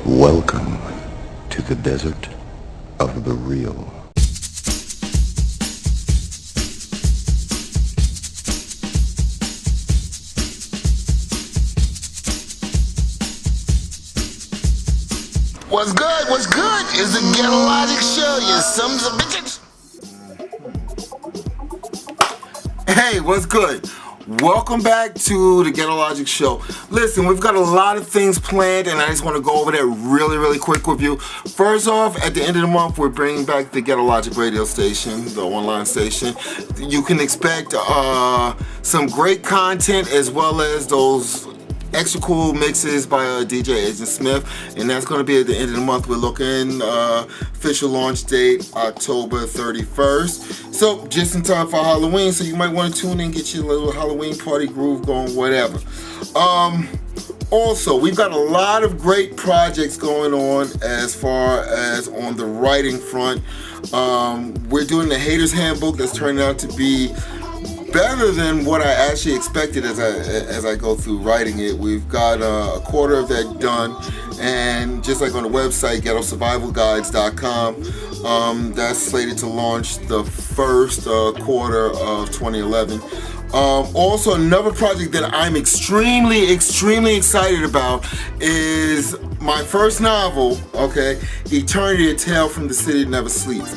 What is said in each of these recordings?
Welcome to the desert of the real. What's good? What's good? It's the Ghetto Logic Show, you sons of bitches. Hey, what's good? Welcome back to the Ghetto Logic Show. Listen, we've got a lot of things planned, and I just want to go over that really quick with you. First off, at the end of the month, we're bringing back the Ghetto Logic radio station, the online station. You can expect some great content as well as those extra cool mixes by DJ Agent Smith, and that's going to be at the end of the month. We're looking official launch date October 31st, so just in time for Halloween, so you might want to tune in, get your little Halloween party groove going, whatever. Also, we've got a lot of great projects going on as far as on the writing front. We're doing the Haters Handbook that's turning out to be better than what I actually expected as I go through writing it. We've got a quarter of that done, and just like on the website ghettosurvivalguides.com, that's slated to launch the first quarter of 2011. Also, another project that I'm extremely excited about is my first novel, okay, Eternity, A Tale from the City That Never Sleeps.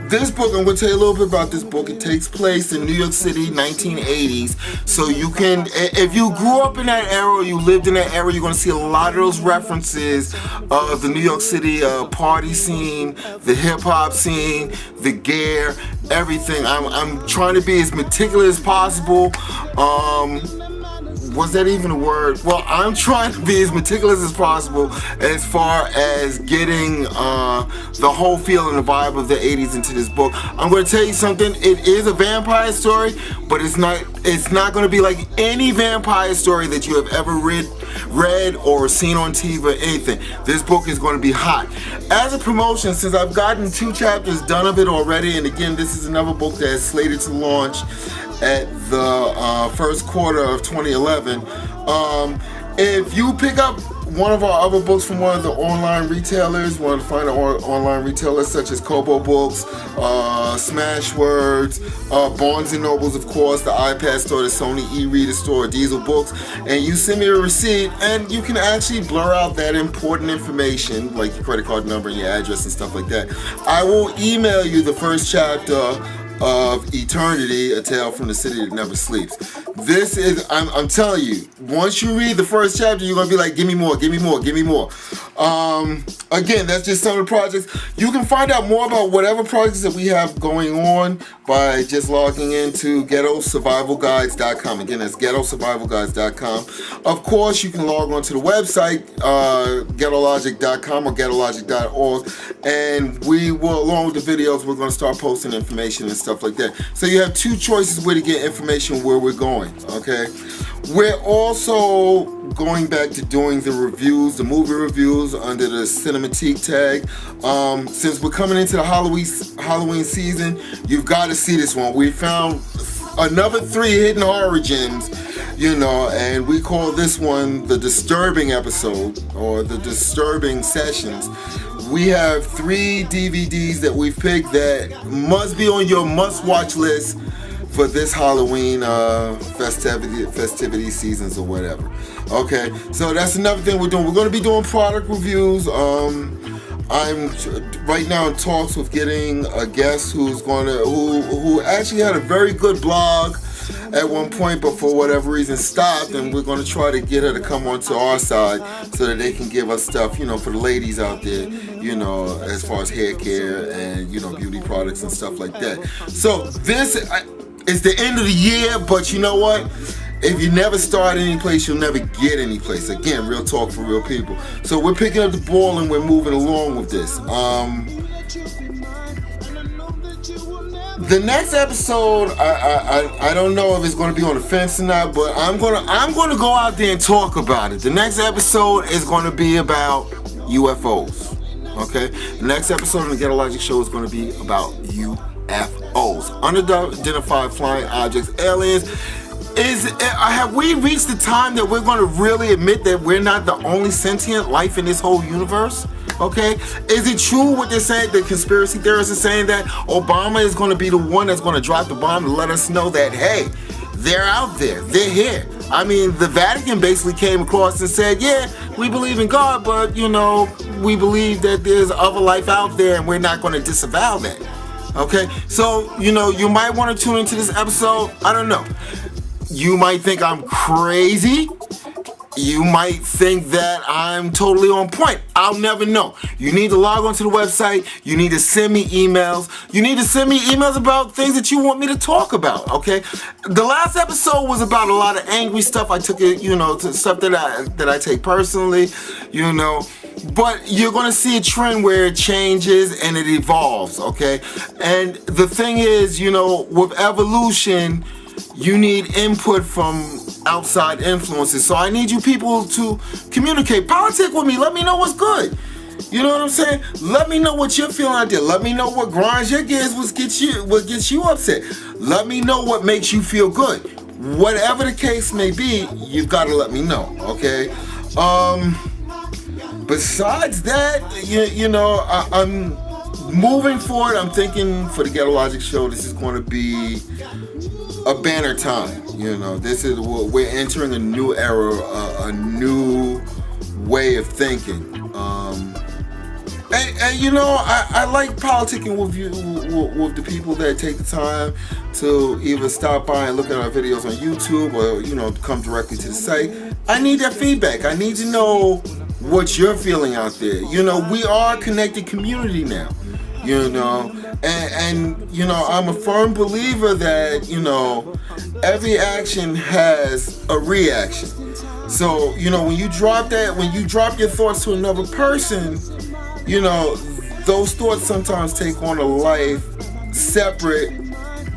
This book, I'm going to tell you a little bit about this book. It takes place in New York City, 1980s. So you can, if you grew up in that era or you lived in that era, you're going to see a lot of those references of the New York City party scene, the hip hop scene, the gear, everything. I'm trying to be as meticulous as possible. Was that even a word? Well, I'm trying to be as meticulous as possible as far as getting the whole feel and the vibe of the 80s into this book. I'm going to tell you something. It is a vampire story, but it's not going to be like any vampire story that you have ever read or seen on TV or anything. This book is going to be hot. As a promotion, since I've gotten 2 chapters done of it already, and again, this is another book that is slated to launch at the first quarter of 2011. If you pick up one of our other books from one of the online retailers, one of the finer online retailers such as Kobo Books, Smashwords, Barnes & Nobles, of course, the iPad store, the Sony e-reader store, Diesel Books, and you send me a receipt, and you can actually blur out that important information, like your credit card number and your address and stuff like that. I will email you the first chapter of Eternity, A Tale from the City That Never Sleeps. This is, I'm telling you, once you read the first chapter, you're going to be like, give me more, give me more, give me more. Again, that's just some of the projects. You can find out more about whatever projects that we have going on by just logging into ghettosurvivalguides.com. Again, that's ghettosurvivalguides.com. Of course, you can log on to the website, ghettologic.com or ghettologic.org, and we will, along with the videos, we're going to start posting information and stuff like that. So you have 2 choices where to get information where we're going, okay? We're also going back to doing the reviews, the movie reviews under the Cinematique tag. Since we're coming into the Halloween season, you've got to see this one. We found another 3 hidden horror gems, you know, and we call this one the Disturbing episode or the Disturbing Sessions. We have 3 DVDs that we've picked that must be on your must-watch list for this Halloween festivity seasons or whatever. Okay, so that's another thing we're doing. We're going to be doing product reviews. I'm right now in talks with getting a guest who's going to who actually had a very good blog at one point, but for whatever reason stopped, and we're going to try to get her to come onto our side so that they can give us stuff, you know, for the ladies out there, you know, as far as hair care and, you know, beauty products and stuff like that. So this is the end of the year, but you know what? If you never start any place, you'll never get any place. Again, real talk for real people. So we're picking up the ball and we're moving along with this. The next episode, I don't know if it's going to be on the fence or not, but I'm gonna go out there and talk about it. The next episode is going to be about UFOs. Okay, the next episode of the Ghetto Logic Show is going to be about UFOs, unidentified flying objects, aliens. Have we reached the time that we're going to really admit that we're not the only sentient life in this whole universe? Okay, is it true what they're saying? The conspiracy theorists are saying that Obama is going to be the one that's going to drop the bomb to let us know that, hey, they're out there, they're here. I mean, the Vatican basically came across and said, yeah, we believe in God, but, you know, we believe that there's other life out there and we're not going to disavow that. Okay, so, you know, you might want to tune into this episode. I don't know. You might think I'm crazy. You might think that I'm totally on point. I'll never know. You need to log onto the website. You need to send me emails. You need to send me emails about things that you want me to talk about, okay? The last episode was about a lot of angry stuff. I took it, you know, to stuff that I take personally, you know. But you're going to see a trend where it changes and it evolves, okay? And the thing is, you know, with evolution, you need input from outside influences. So I need you people to communicate. Politic with me. Let me know what's good. You know what I'm saying? Let me know what you're feeling out there. Let me know what grinds your gears, what gets you upset. Let me know what makes you feel good. Whatever the case may be, you've got to let me know, okay? Besides that, you know, I'm moving forward. I'm thinking for the Ghetto Logic Show, this is going to be a banner time. You know, we're entering a new era, a new way of thinking. And you know, I like politicking with you, with the people that take the time to either stop by and look at our videos on YouTube or, you know, come directly to the site. I need that feedback. I need to know what you're feeling out there. You know, we are a connected community now. You know, and you know, I'm a firm believer that, you know, every action has a reaction. So, you know, when you drop your thoughts to another person, you know, those thoughts sometimes take on a life separate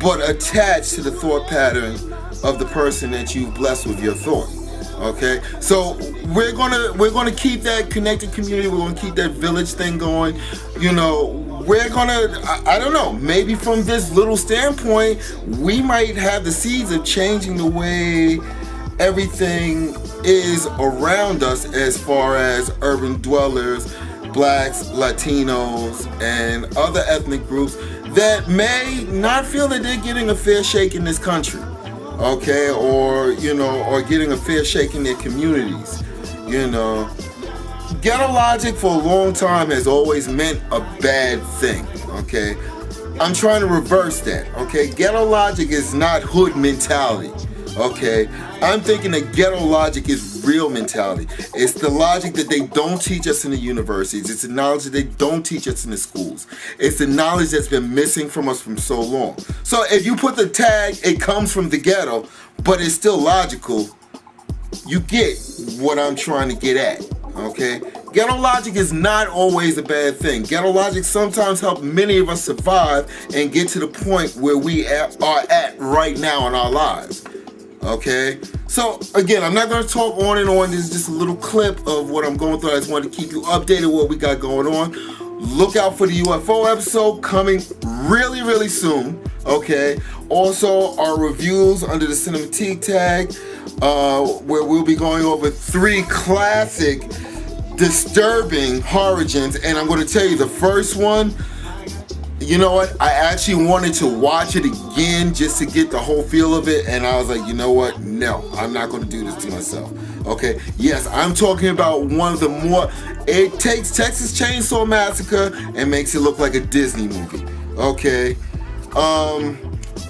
but attached to the thought pattern of the person that you've blessed with your thought. Okay, so we're gonna keep that connected community. We're gonna keep that village thing going. You know, we're gonna, I don't know, maybe from this little standpoint, we might have the seeds of changing the way everything is around us as far as urban dwellers, blacks, Latinos, and other ethnic groups that may not feel that they're getting a fair shake in this country. Okay, or, you know, or getting a fair shake in their communities. You know, Ghetto Logic for a long time has always meant a bad thing. Okay, I'm trying to reverse that. Okay, Ghetto Logic is not hood mentality. Okay, I'm thinking that Ghetto Logic is real mentality. It's the logic that they don't teach us in the universities. It's the knowledge that they don't teach us in the schools. It's the knowledge that's been missing from us for so long. So if you put the tag, it comes from the ghetto, but it's still logical, you get what I'm trying to get at, okay? Ghetto Logic is not always a bad thing. Ghetto Logic sometimes helps many of us survive and get to the point where we are at right now in our lives. Okay, so again, I'm not going to talk on and on. This is just a little clip of what I'm going through. I just wanted to keep you updated with what we got going on. Look out for the UFO episode coming really, really soon. Okay, also our reviews under the Cinematique tag, where we'll be going over 3 classic disturbing origins. And I'm going to tell you the first one, you know what, I actually wanted to watch it again just to get the whole feel of it, and I was like, you know what, no, I'm not going to do this to myself. Okay, yes, I'm talking about one of the more, it takes Texas Chainsaw Massacre and makes it look like a Disney movie. Okay,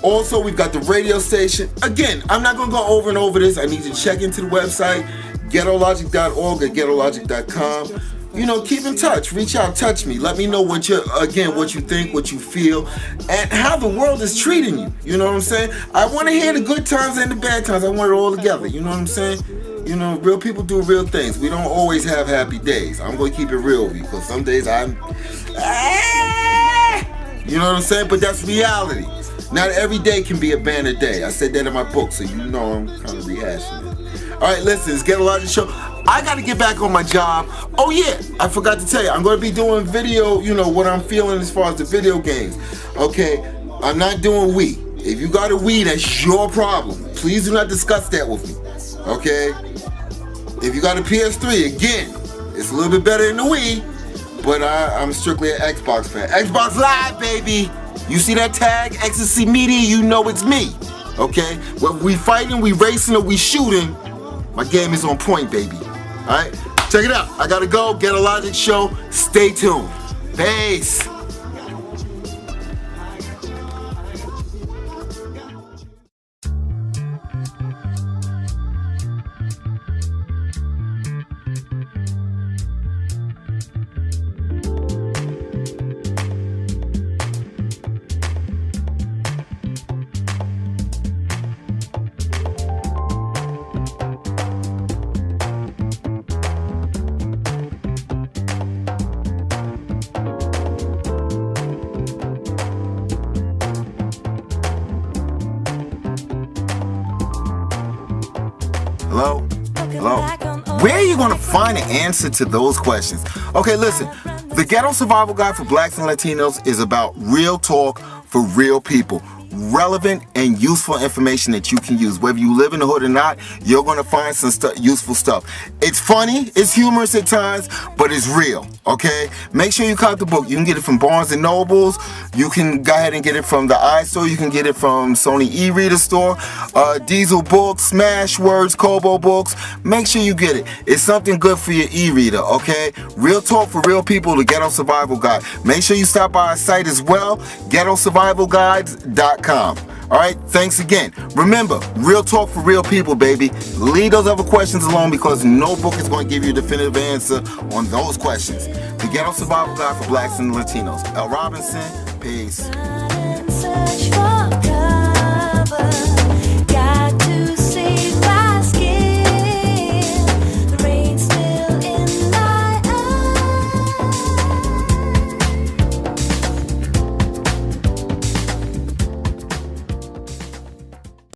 also we've got the radio station. Again, I'm not going to go over and over this. I need you to check into the website, ghettologic.org or ghettologic.com. You know, keep in touch, reach out, touch me. Let me know what you think, what you feel, and how the world is treating you. You know what I'm saying? I want to hear the good times and the bad times. I want it all together. You know what I'm saying? You know, real people do real things. We don't always have happy days. I'm going to keep it real with you, because some days you know what I'm saying? But that's reality. Not every day can be a banner day. I said that in my book, so you know I'm kind of rehashing it. All right, listen, it's Ghetto Logic Show. I got to get back on my job. Oh, yeah, I forgot to tell you. I'm going to be doing video, you know, what I'm feeling as far as the video games. Okay, I'm not doing Wii. If you got a Wii, that's your problem. Please do not discuss that with me. Okay? If you got a PS3, again, it's a little bit better than the Wii, but I'm strictly an Xbox fan. Xbox Live, baby! You see that tag, Ecstasy Media, you know it's me. Okay? Whether we fighting, we racing, or we shooting, my game is on point, baby. Alright? Check it out. I gotta go. Ghetto Logic Show. Stay tuned. Peace. Hello? Hello? Where are you going to find an answer to those questions? Okay, listen. The Ghetto Survival Guide for Blacks and Latinos is about real talk for real people. Relevant and useful information that you can use. Whether you live in the hood or not, you're going to find some useful stuff. It's funny, it's humorous at times, but it's real, okay? Make sure you cop the book. You can get it from Barnes & Nobles. You can go ahead and get it from the iStore. You can get it from Sony e-reader store, Diesel Books, Smashwords, Kobo Books. Make sure you get it. It's something good for your e-reader, okay? Real talk for real people, the Ghetto Survival Guide. Make sure you stop by our site as well, ghettosurvivalguides.com. Alright, thanks again. Remember, real talk for real people, baby. Leave those other questions alone because no book is going to give you a definitive answer on those questions. The Ghetto Survival Guide for Blacks and Latinos. L. Robinson, peace.